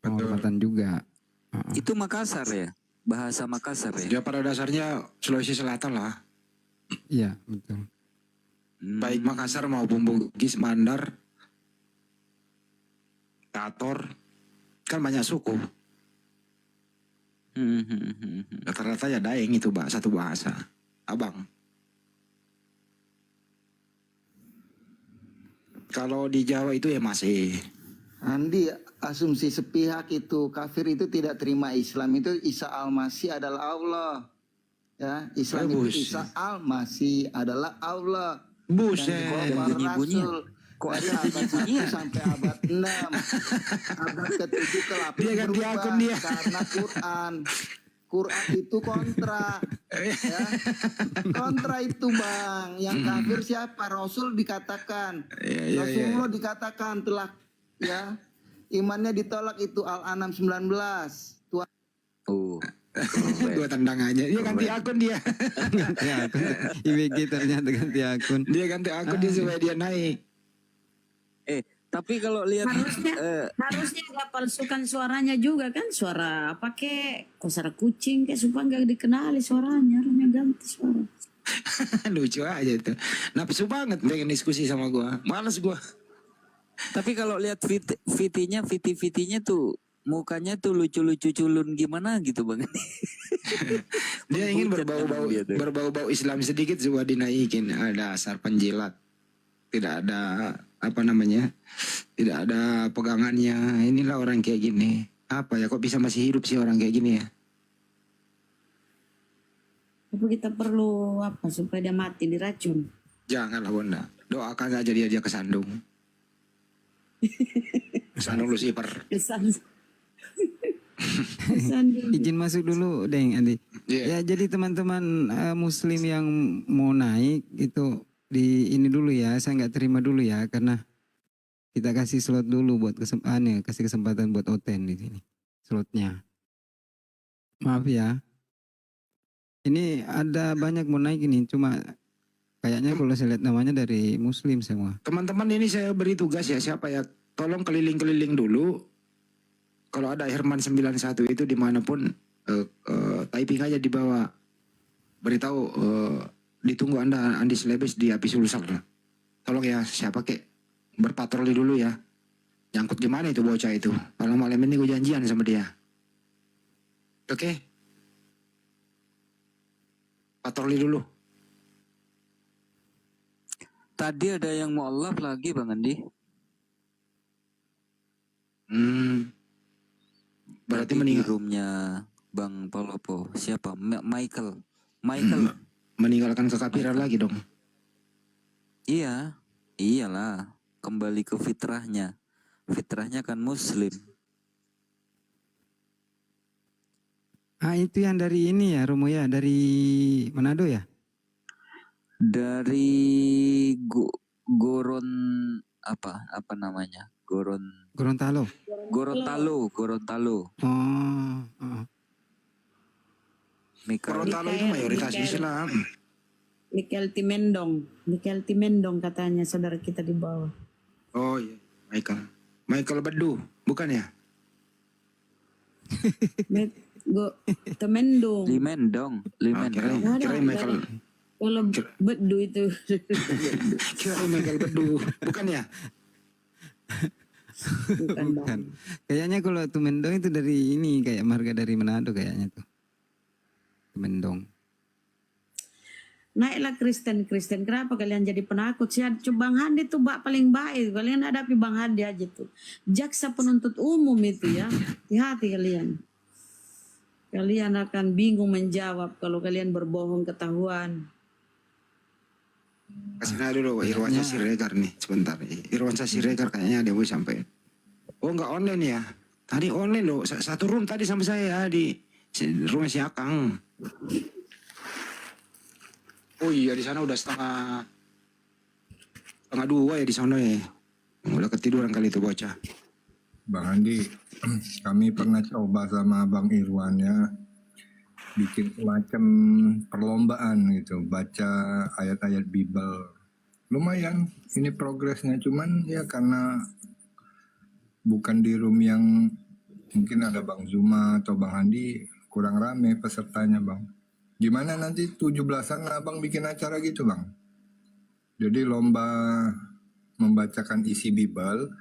Penghormatan juga. Itu Makassar ya? Bahasa Makassar ya? Ya pada dasarnya Sulawesi Selatan lah. Iya, betul. Baik Makassar maupun Bugis, Mandar, Tator, kan banyak suku. Rata-rata ya Daeng itu satu bahasa. Abang. Kalau di Jawa itu ya masih. Andi, asumsi sepihak itu kafir itu tidak terima Islam itu Isa Al-Masih adalah Allah. Ya, Islam itu Isa Al-Masih adalah Allah. Buset. Bunyi-bunyi. Dari abad 1 sampai abad 6. Abad ke-7 ke-8 dia ganti akun dia. Karena Quran itu kontra. Ya. Kontra itu Bang. Yang kafir siapa? Rasul dikatakan. Rasulullah dikatakan telah ya imannya ditolak itu Al-An'am 19. Dua tendangannya. Dia ganti akun dia. Ganti akun. IWG ternyata ganti akun. Dia ganti akun dia supaya dia naik. Tapi kalau lihat harusnya nggak palsukan suaranya juga kan, suara apa kek, suara kucing kek, supaya nggak dikenali suaranya, harusnya ganti suara. Lucu aja itu. Nafsu banget pengen diskusi sama gua. Males gua. Tapi kalau lihat VT-nya tuh mukanya tuh lucu-lucu culun gimana gitu Bang. Dia ingin berbau-bau Islam sedikit juga dinaikin. Ada asar penjilat. Tidak ada apa namanya? Tidak ada pegangannya. Inilah orang kayak gini. Apa ya, kok bisa masih hidup sih orang kayak gini ya? Tapi kita perlu apa supaya dia mati, diracun? Janganlah Bunda. Doakan aja dia kesandung. Kesandung Lucifer. Izin masuk dulu, Deng Andi. Ya, jadi teman-teman Muslim yang mau naik itu di ini dulu ya, saya nggak terima dulu ya, karena kita kasih slot dulu buat kasih kesempatan buat Oten di sini slotnya. Maaf ya. Ini ada banyak mau naik ini, cuma kayaknya kalau saya lihat namanya dari Muslim semua. Teman-teman ini saya beri tugas ya, siapa ya, tolong keliling-keliling dulu. Kalau ada Herman 91 itu dimanapun, typing aja di bawah. Beritahu, ditunggu Andi Slebes di Api Sulsel. Tolong ya, siapa kek, berpatroli dulu ya. Nyangkut gimana itu bocah itu. Malam-malam ini gue janjian sama dia. Oke? Patroli dulu. Tadi ada yang mau Allah lagi Bang Andi. Berarti meninggal. Roomnya Bang Polopo. Siapa? Michael. Meninggalkan kekafiran lagi dong. Iya. Iyalah. Kembali ke fitrahnya. Fitrahnya kan Muslim. Itu yang dari ini ya, Romo ya, dari Manado ya? Dari Goron apa namanya? Gorontalo. Gorontalo itu mayoritas Islam. Michael Timendong katanya saudara kita di bawah. Oh iya, Michael Bedu, bukan ya? Temendong. Limendong. Kira Michael. Kalau Bedu itu. Kira Michael Bedu, bukan ya? Bukan. Kayaknya kalau Tumendong itu dari ini, kayak marga dari Manado kayaknya tuh. Tumendong. Naiklah Kristen. Kenapa kalian jadi penakut sih? Coba Bang Handi tuh paling baik. Kalian hadapi Bang Handi aja tuh. Jaksa penuntut umum itu ya. Hati-hati kalian. Kalian akan bingung menjawab kalau kalian berbohong ketahuan. Kasih dulu Irwansyah Siregar nih sebentar. Irwansyah Siregar kayaknya dia mau sampai. Oh enggak online ya? Tadi online loh. Satu room tadi sama saya di rumah si Akang. Oh iya di sana udah setengah 2 ya di sana ya. Udah ketiduran kali itu bocah. Bang Andi, kami pernah coba sama Bang Irwan ya, bikin semacam perlombaan gitu, baca ayat-ayat Bible lumayan ini progresnya, cuman ya karena bukan di room yang mungkin ada Bang Zuma atau Bang Andi, kurang rame pesertanya Bang. Gimana nanti 17-an Abang bikin acara gitu Bang? Jadi lomba membacakan isi Bible,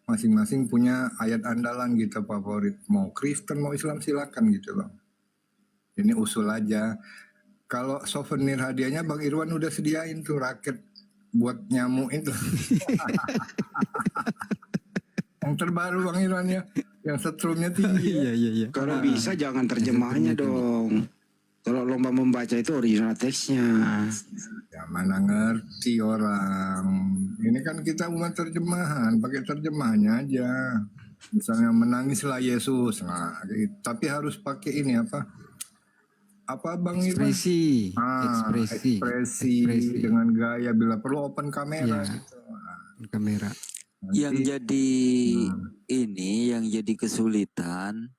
masing-masing punya ayat andalan gitu favorit. Mau Kristen mau Islam silakan gitu Bang. Ini usul aja. Kalau souvenir hadiahnya Bang Irwan udah sediain tuh raket buat nyamuk itu. Yang terbaru Bang Irwan ya, yang setrumnya tinggi. Iya. Kalau bisa jangan terjemahnya dong. Kalau lomba membaca itu original teksnya. Ya mana ngerti orang. Ini kan kita umat terjemahan, pakai terjemahannya aja. Misalnya menangislah Yesus, nah, gitu. Tapi harus pakai ini apa Bang Irwan? Ekspresi dengan gaya, bila perlu open kamera gitu. Kamera. Yang jadi yang jadi kesulitan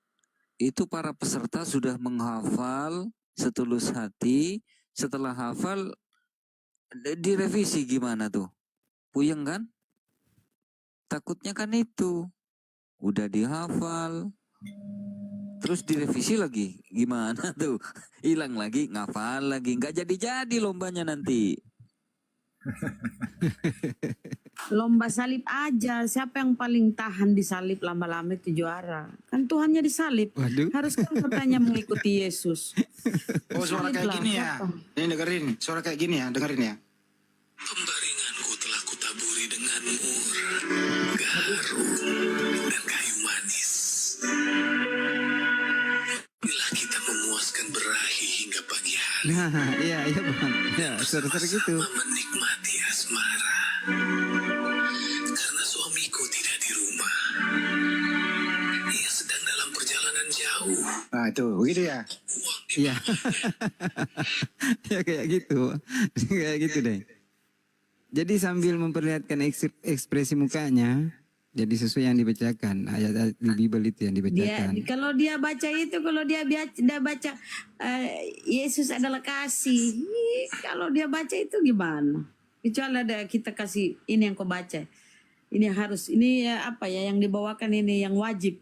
itu para peserta sudah menghafal setulus hati, setelah hafal direvisi gimana tuh? Puyeng kan? Takutnya kan itu. Udah dihafal, terus direvisi lagi, gimana tuh? Hilang lagi, ngafal lagi, nggak jadi-jadi lombanya nanti. Lomba salib aja, siapa yang paling tahan disalib lama-lama itu juara. Kan Tuhannya disalib. Waduh. Harus kan katanya mengikuti Yesus. Oh suara kayak gini ya. Ini dengerin, suara kayak gini ya, dengerin ya. Pembaringanku telah kutaburi dengan mur, garam, dan kayu manis. Bila kita memuaskan berahi hingga pagi hari. Nah, iya Bang. Ya, seru-seru gitu. Menikmati asmara. Karena suamiku tidak di rumah. Ia sedang dalam perjalanan jauh. Nah itu, begitu ya. Iya. Ya kayak gitu. Kayak gitu deh. Jadi sambil memperlihatkan ekspresi mukanya, jadi sesuai yang dibacakan, ayat di Bible itu yang dibacakan. Kalau dia baca Yesus adalah kasih. Kalau dia baca itu gimana? Kecuali ada kita kasih ini yang kau baca. Ini harus, ini yang dibawakan ini yang wajib.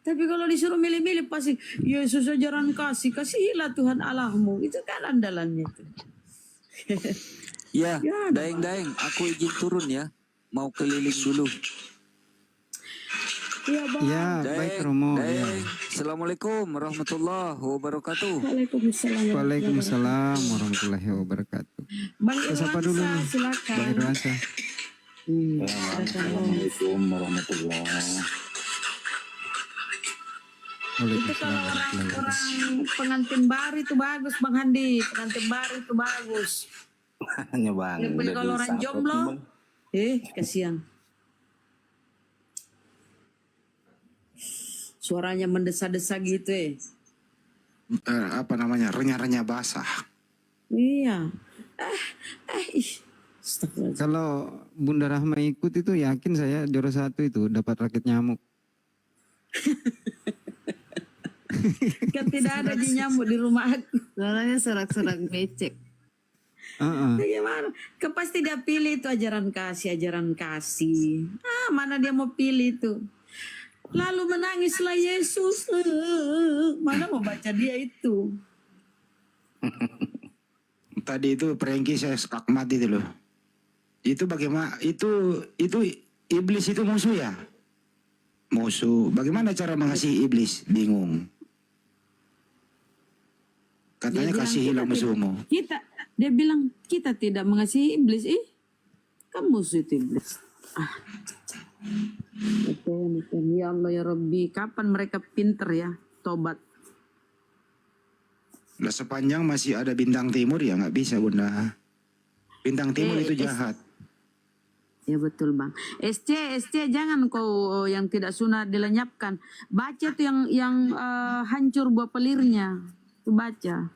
Tapi kalau disuruh milih-milih pasti Yesus ajaran kasih, kasihilah Tuhan Allahmu. Itu kan andalannya itu. Ya, Daeng, aku izin turun ya. Mau keliling dulu. Iya Bang. Ya, baik Romo. Ya. Assalamualaikum warahmatullahi wabarakatuh. Waalaikumsalam warahmatullahi wabarakatuh. Bang Siapa dulu nih? Silakan. Bang Irwansa. Assalamualaikum warahmatullahi. Itu kalau orang pengantin baru itu bagus Bang Handi. Pengantin baru itu bagus. Hanya Bang. Kalau orang jomblo, kasihan. Suaranya mendesa-desa gitu Apa namanya, renyah-renyah basah. Iya. Kalau Bunda Rahma ikut itu yakin saya juara 1 itu dapat rakit nyamuk. Kan tidak ada nyamuk di rumah aku. Suaranya serak-serak becek. Bagaimana? Pasti dia pilih itu ajaran kasih. Mana dia mau pilih itu? Lalu menangislah Yesus. Mana mau baca dia itu? Tadi itu Prengki saya skakmat itu loh. Itu bagaimana? Itu iblis itu musuh ya? Musuh. Bagaimana cara mengasihi iblis? Bingung. Katanya kasihilah musuhmu. Dia bilang kita tidak mengasihi iblis. Kan musuh itu iblis. Betul. Ya Allah ya Rabbi, kapan mereka pinter ya tobat? Nah, sepanjang masih ada bintang timur ya nggak bisa Bunda. Bintang timur itu jahat. Ya betul Bang. SC jangan kau yang tidak sunat dilenyapkan. Baca tuh yang hancur buah pelirnya. Itu baca.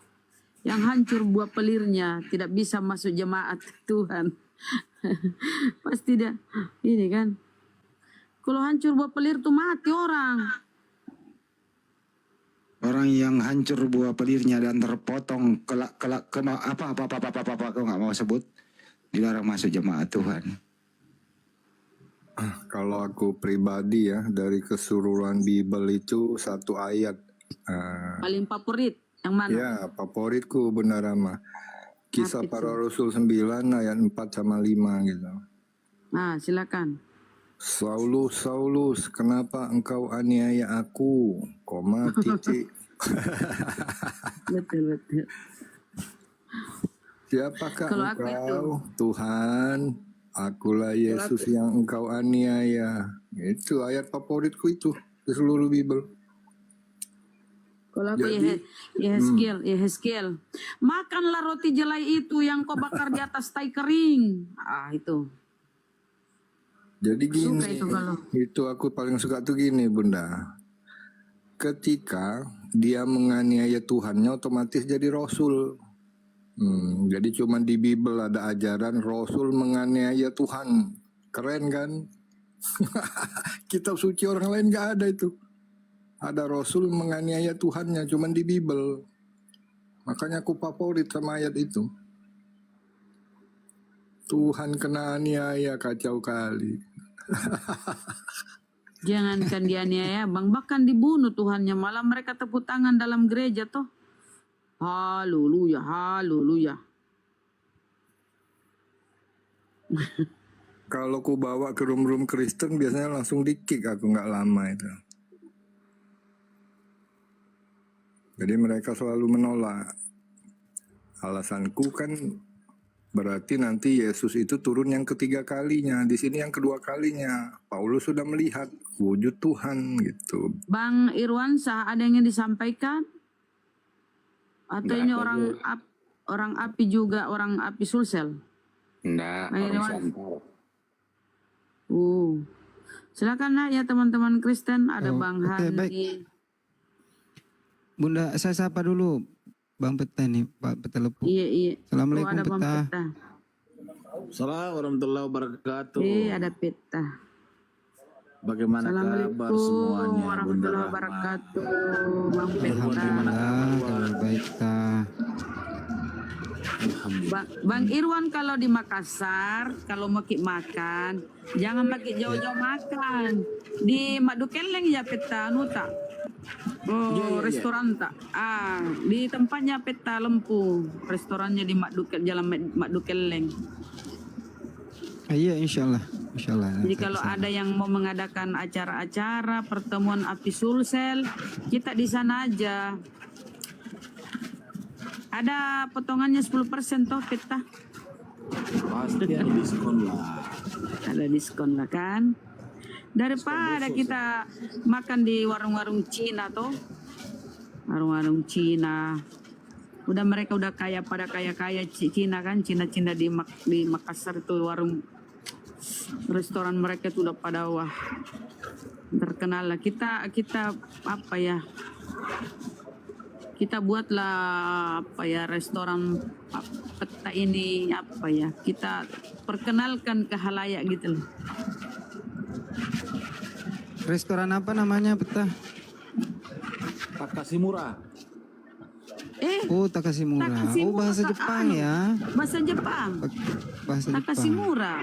Yang hancur buah pelirnya tidak bisa masuk jemaat Tuhan. Pasti dia ini kan. Kalau hancur buah pelir tuh mati orang. Orang yang hancur buah pelirnya dan terpotong apa kau nggak mau sebut, dilarang masuk jemaat Tuhan. Kalau aku pribadi ya, dari keseluruhan Bible itu satu ayat. Paling favorit yang mana? Ya, favoritku Bunda Rama. Kisah Para Rasul 9 ayat 4 sama 5 gitu. Nah, silakan. Saulus, Saulus, kenapa engkau aniaya aku? Koma, titik. Betul. Siapakah Kalau aku engkau? Tuhan, akulah Yesus yang engkau aniaya. Itu ayat favoritku itu di seluruh Bible. Kalau aku Yehezkiel, makanlah roti jelai itu yang kau bakar di atas tai kering. Itu. Jadi gini, Suka itu kalau. itu aku paling suka tuh gini Bunda. Ketika dia menganiaya Tuhannya otomatis jadi Rasul. Jadi cuma di Bible ada ajaran Rasul menganiaya Tuhan. Keren kan? Kitab suci orang lain gak ada itu. Ada Rasul menganiaya Tuhannya cuman di Bible. Makanya aku favorit sama ayat itu. Tuhan kena aniaya, kacau kali. Jangankan dianiaya, Bang, bahkan dibunuh Tuhannya, malah mereka tepuk tangan dalam gereja toh. Haleluya, haleluya. Kalau ku bawa ke room-room Kristen biasanya langsung di-kick aku, nggak lama itu. Jadi mereka selalu menolak. Alasanku kan berarti nanti Yesus itu turun yang ketiga kalinya. Di sini yang kedua kalinya. Paulus sudah melihat wujud Tuhan gitu. Bang Irwansyah, ada yang ingin disampaikan? Atau ini orang api juga, orang api Sulsel? Enggak, orang Santar. Silakan nak ya teman-teman Kristen, ada Bang Oke, Hani. baik. Bunda, saya sapa dulu Bang Peta nih, Pak Peta Lepu. Iya. Assalamualaikum ada Bang Peta. Peta. Assalamualaikum warahmatullahi wabarakatuh. Ada Peta. Bagaimana kabar semuanya? Warahmatullahi wabarakatuh. Bang Peta. Alhamdulillah, kabar baik ta. Bang Irwan, kalau di Makassar, kalau mau makan, jangan pakai jauh-jauh makan. Di Madukeleng ya Peta, nuta. Restoran tak? Di tempatnya Peta Lempu, restorannya di Jalan Madukeleng. Iya, insyaallah. Jadi kalau ada yang mau mengadakan acara-acara pertemuan api Sulsel, kita di sana aja. Ada potongannya 10% toh Peta. Pasti ada diskon lah. Ada diskon lah kan. Daripada kita makan di warung-warung Cina toh. Warung-warung Cina. Mereka udah kaya pada kaya-kaya Cina kan. Cina-Cina di Makassar itu warung restoran mereka itu udah pada wah terkenal lah. Kita apa ya? Kita buatlah apa ya restoran Peta ini apa ya? Kita perkenalkan ke halayak gitu loh. Restoran apa namanya Peta? Takasimura. Takasimura. Bahasa Jepang ya. Bahasa Jepang. Bahasa Jepang. Takasimura.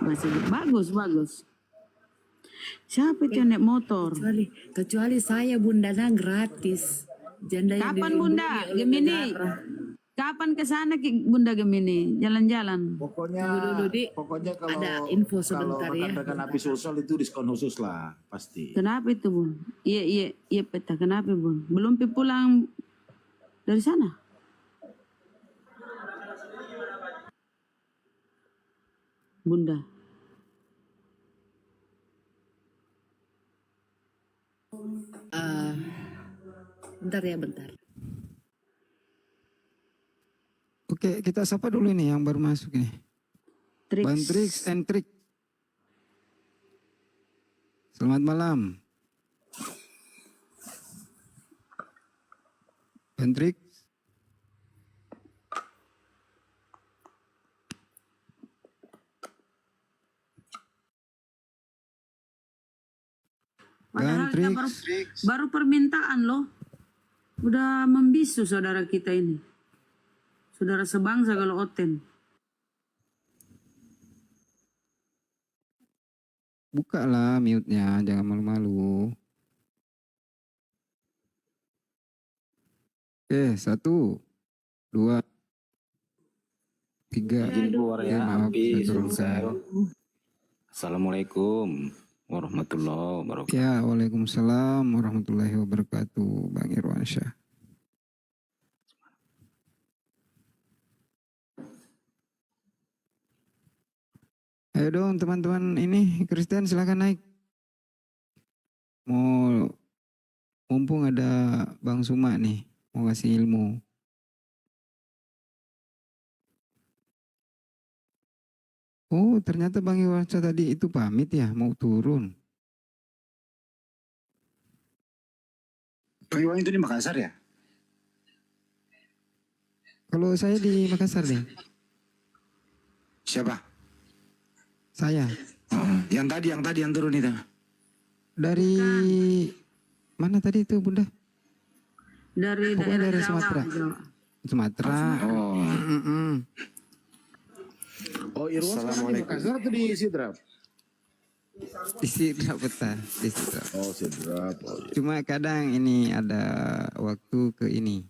Bahasa Jepang. Bagus. Siapa itu yang naik motor? Kecuali saya Bundana gratis. Janda yang Kapan Bunda? Gemini. Kapan ke sana Bunda Gemini? Jalan-jalan. Pokoknya kalau ada info sebentar ya. rekan-rekan api Sulsel itu diskon khusus lah pasti. Kenapa itu Bun? Iya Peta. Kenapa Bun? Belum pulang dari sana? Bunda. Bentar. Oke, kita sapa dulu nih yang baru masuk nih. Bang Trix and Trik. Selamat malam. Bang Trix. Padahal kita baru permintaan loh. Udah membisu saudara kita ini. Saudara sebangsa kalau Oten. Buka lah mute-nya, jangan malu-malu. Oke, 1, 2, 3. Izin keluar ya, maaf, Hafiz, saya turunkan. Assalamualaikum warahmatullahi wabarakatuh. Ya, waalaikumsalam warahmatullahi wabarakatuh, Bang Irwansyah. Ayo dong teman-teman ini Kristen silakan naik. Mumpung ada Bang Suma nih, mau kasih ilmu. Oh, ternyata Bang Irwansyah tadi itu pamit ya, mau turun. Bang Iwan itu di Makassar ya? Kalau saya di Makassar deh. Siapa? Saya. Oh, yang tadi yang turun itu. Dari mana tadi itu Bunda? Dari Pokoknya daerah dari Jawa. Sumatera. Sumatera. Oh. Oh, Irwan sekarang di Makassar atau di Sidrap? Di Sidrap betul, di Sidrap. Oh, Sidrap. Oh, iya. Cuma kadang ini ada waktu ke ini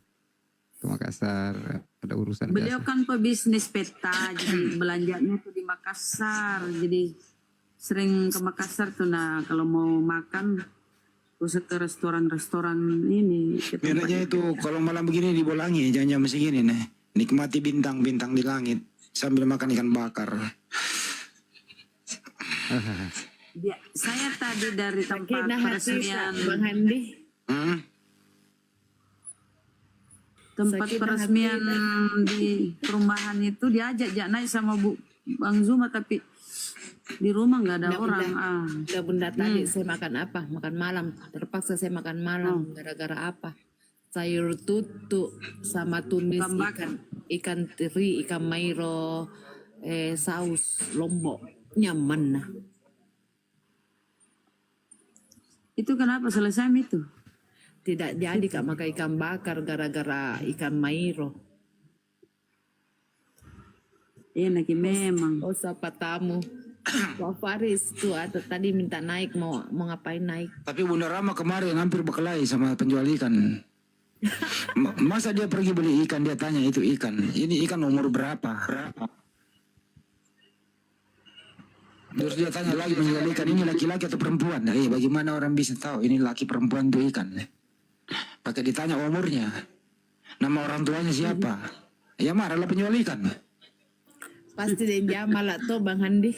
ke Makassar, ada urusan Beliau biasa. kan pebisnis peta, jadi belanjanya tuh di Makassar. Jadi sering ke Makassar tuh, nah kalau mau makan terus ke restoran-restoran ini. ke tempat Enaknya itu kalau malam begini di Bolangi, jam-jam segini nih, nikmati bintang-bintang di langit sambil makan ikan bakar. Saya tadi dari tempat Nah, hati peresmian Bang Handi. tempat Sakit peresmian di perumahan itu diajak naik sama Bang Zuma, tapi di rumah nggak ada orang. Udah Bunda tadi saya makan apa? Makan malam. Terpaksa saya makan malam. Gara-gara apa? Sayur tutu sama tumis ikan teri, ikan mairo, saus lombok. Nyaman nah. Itu kenapa selesai itu? Tidak jadi Kak makan ikan bakar gara-gara ikan mairo. Enak memang. Oh siapa tamu? Pak Faris tuh atau tadi minta naik mau ngapain naik? Tapi Bunda Rama kemarin hampir berkelahi sama penjual ikan. Masa dia pergi beli ikan, dia tanya itu ikan. Ini ikan umur berapa? Terus dia tanya lagi penjual ikan, ini laki-laki atau perempuan? Nah, bagaimana orang bisa tahu ini laki perempuan tuh ikan? Pakai ditanya umurnya. Nama orang tuanya siapa? Ya marahlah penjual ikan. Pasti dia Jamal tuh Bang Handi.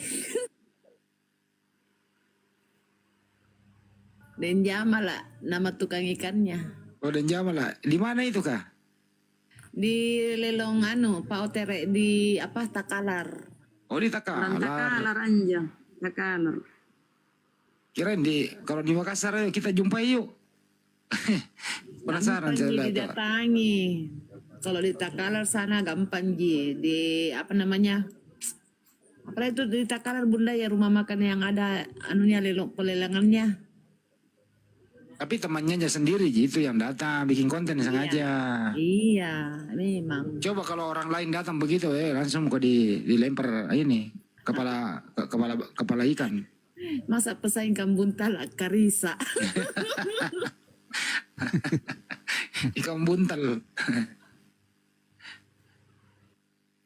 Den Jamal lah nama tukang ikannya. Oh Den Jamal lah. Di mana itu Kak? Di Lelong Pak Otere di apa Takalar. Oh di Takalar. Takalar aja. Takalar. Kirain kalau di Makassar kita jumpai yuk. Penasaran saya lihat. Didatangi. Kalau di Takalar sana gampang Ji. Di apa namanya? Apa itu di Takalar Bunda ya rumah makan yang ada anunya pelelangannya. Tapi temannya sendiri gitu yang datang bikin konten sengaja. Iya, memang. Coba kalau orang lain datang begitu langsung kok dilempar ini kepala ikan. Masa pesaing ikan buntal Karisa. Ikan buntal.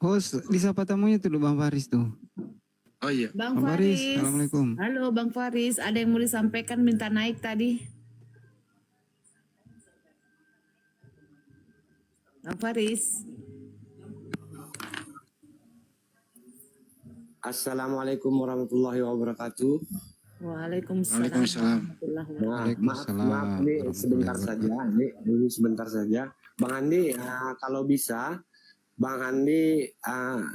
Host, disapa tamunya tuh Bang Faris tuh. Oh iya. Bang Faris, Faris. Assalamualaikum. Halo Bang Faris, ada yang mau disampaikan minta naik tadi. Bang Faris. Assalamualaikum warahmatullahi wabarakatuh. Waalaikumsalam. Maaf, ini sebentar saja, ini sebentar saja. Bang Andi, kalau bisa, Bang Andi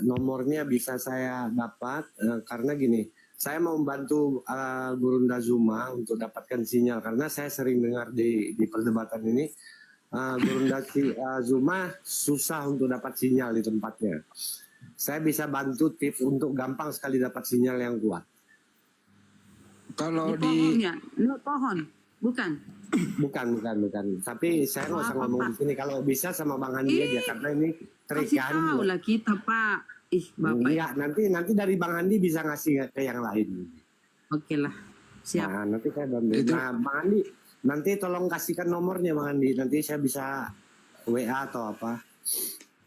nomornya bisa saya dapat karena gini, saya mau membantu Gurunda Zuma untuk dapatkan sinyal karena saya sering dengar di perdebatan ini Gurunda Zuma susah untuk dapat sinyal di tempatnya. Saya bisa bantu tips untuk gampang sekali dapat sinyal yang kuat. Kalau di pohonnya, pohon, bukan? Bukan. Tapi saya nggak usah ngomong di sini. Kalau bisa sama Bang Andi aja karena ini Kasih tahu lah kita Pak. Ih Bapak. Iya, nanti dari Bang Andi bisa ngasih ke yang lain. Oke lah. Siap. Nah, nanti saya bantu. Nah, Bang Andi, nanti tolong kasihkan nomornya Bang Andi. Nanti saya bisa WA atau apa.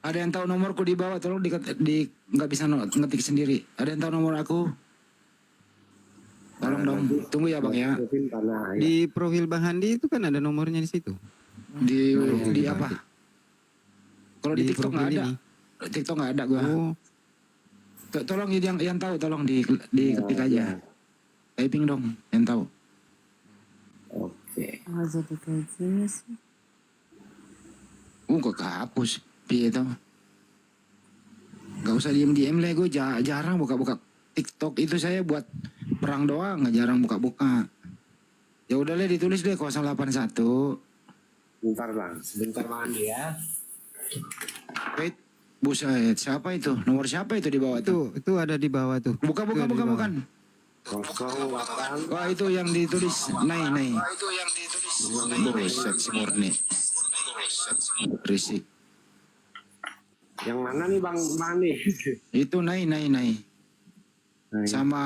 Ada yang tahu nomorku di bawah, tolong nggak bisa ngetik sendiri. Ada yang tahu nomor aku? Tolong dong, tunggu ya Bang ya. Di profil Bang Handi itu kan ada nomornya di situ. Di apa? Kalau di TikTok nggak ada. ini. TikTok nggak ada gua. Tolong yang tahu, tolong diketik aja. Typing dong, yang tahu. Oke. Jadi kayak gini sih. Kok kehapus? Piye itu? Gak usah diem lah, gue jarang buka-buka TikTok. Itu saya buat perang doang, nggak jarang buka-buka. Ya udah deh, ditulis deh 081. Bentar Bang Andi ya. Wait, buset, siapa itu? Nomor siapa itu di bawah tuh? Itu ada di bawah tuh. Bukan. 08. Wah, itu yang ditulis Nay. Buset, si Murni. Berisik. Yang mana nih Bang Andi? Itu Nay. Sama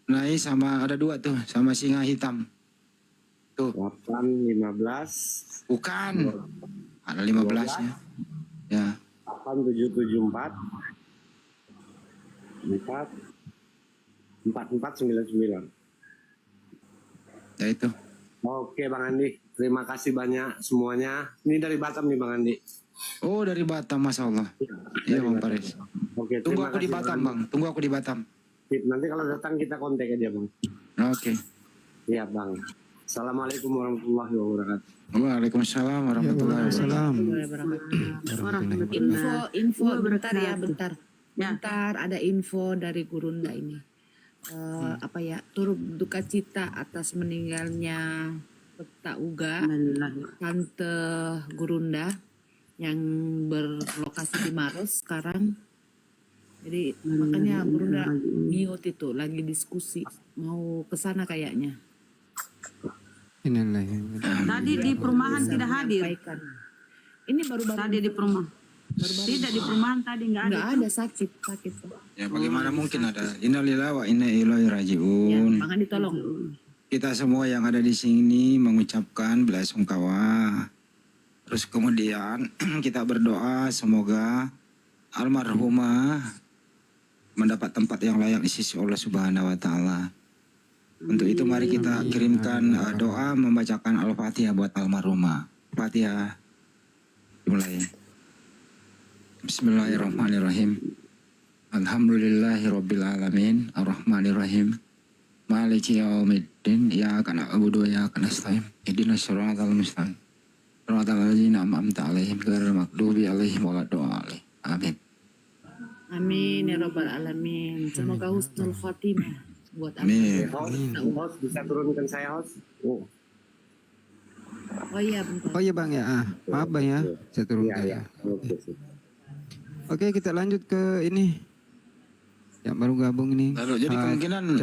Nay sama ada 2 tuh, sama singa hitam. Tuh. 815. Bukan. Ada 15 ya. Ya. 8774 4499. Ya itu. Oke Bang Andi, terima kasih banyak semuanya. Ini dari Batam nih Bang Andi. Oh, dari Batam, Masya Allah. Iya Bang Paris. Oke, Tunggu aku di Batam Bang. Tunggu aku di Batam. Nanti kalau datang kita kontak aja Bang. Oke. Iya Bang. Assalamualaikum warahmatullahi wabarakatuh. Waalaikumsalam warahmatullahi wabarakatuh. Info bentar ya, bentar ada info dari Gurunda ini. Apa ya, turut duka cita atas meninggalnya Peta Uga, Tante Gurunda yang berlokasi di Maros sekarang. Jadi makanya Gurunda mute itu lagi diskusi mau ke sana kayaknya. Tadi di perumahan tidak hadir. Ini baru tadi di perumahan. Tidak di perumahan tadi nggak ada. Nggak ada sakit. Ya bagaimana mungkin ada. Innalillahi wa inna ilaihi rajiun. Jangan ditolong. Kita semua yang ada di sini mengucapkan belasungkawa. Terus kemudian kita berdoa semoga almarhumah mendapat tempat yang layak di sisi Allah Subhanahu wa taala. Untuk itu mari kita kirimkan doa membacakan Al-Fatihah buat almarhumah. Fatihah. Dimulai. Bismillahirrahmanirrahim. Alhamdulillahirabbil alamin, arrahmanirrahim. Maliki yaumiddin, iyyaka na'budu wa iyyaka nasta'in. Ihdinas siratal mustaqim. Siratal ladzina an'amta 'alaihim ghairil maghdubi 'alaihim waladdallin. Amin. Amin ya rabbal alamin. Semoga husnul khotimah buat Amin. Host bisa turunkan saya host. Oh iya bentar. Oh iya Bang ya. Maaf Bang ya. Saya turunkan. Iya. Oke, kita lanjut ke ini. Yang baru gabung ini. Lalu jadi kemungkinan